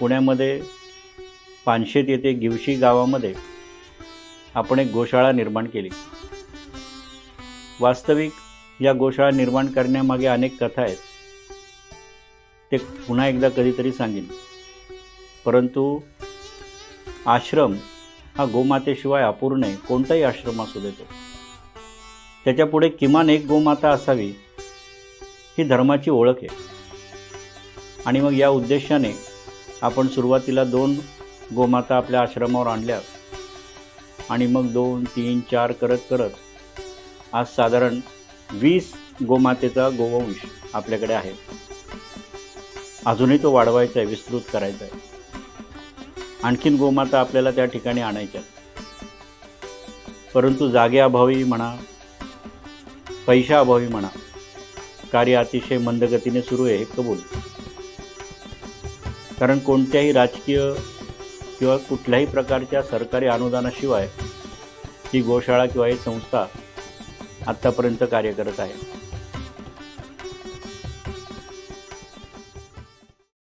पुण्यामध्ये पानशेत येथे गिवशी गावामध्ये आपण एक गोशाळा निर्माण केली। वास्तविक या गोशाळा निर्माण करण्यामागे अनेक कथा आहेत, ते पुन्हा एकदा कधीतरी सांगेन। परंतु आश्रम हा गोमातेशिवाय अपूर्ण आहे। कोणताही आश्रम असू देतो, त्याच्यापुढे किमान एक गोमाता असावी ही धर्माची ओळख आहे। आणि मग या उद्देशाने आपण सुरुवातीला 2 गोमाता आपल्या आश्रमावर आणल्या आणि मग 2, 3, 4 करत आज साधारण 20 गोमातेचा गोवंश आपल्याकडे आहे। अजूनही तो वाढवायचा आहे, विस्तृत करायचा आहे। आणखीन गोमाता आपल्याला त्या ठिकाणी आणायच्या, परंतु जागेअभावी म्हणा, पैशाअभावी म्हणा, कार्य अतिशय मंदगतीने सुरू आहे हे कबूल। कारण कोणत्याही राजकीय किंवा कुठल्याही प्रकारच्या सरकारी अनुदानाशिवाय ही गोशाळा किंवा ही संस्था आत्तापर्यंत कार्य करत आहे।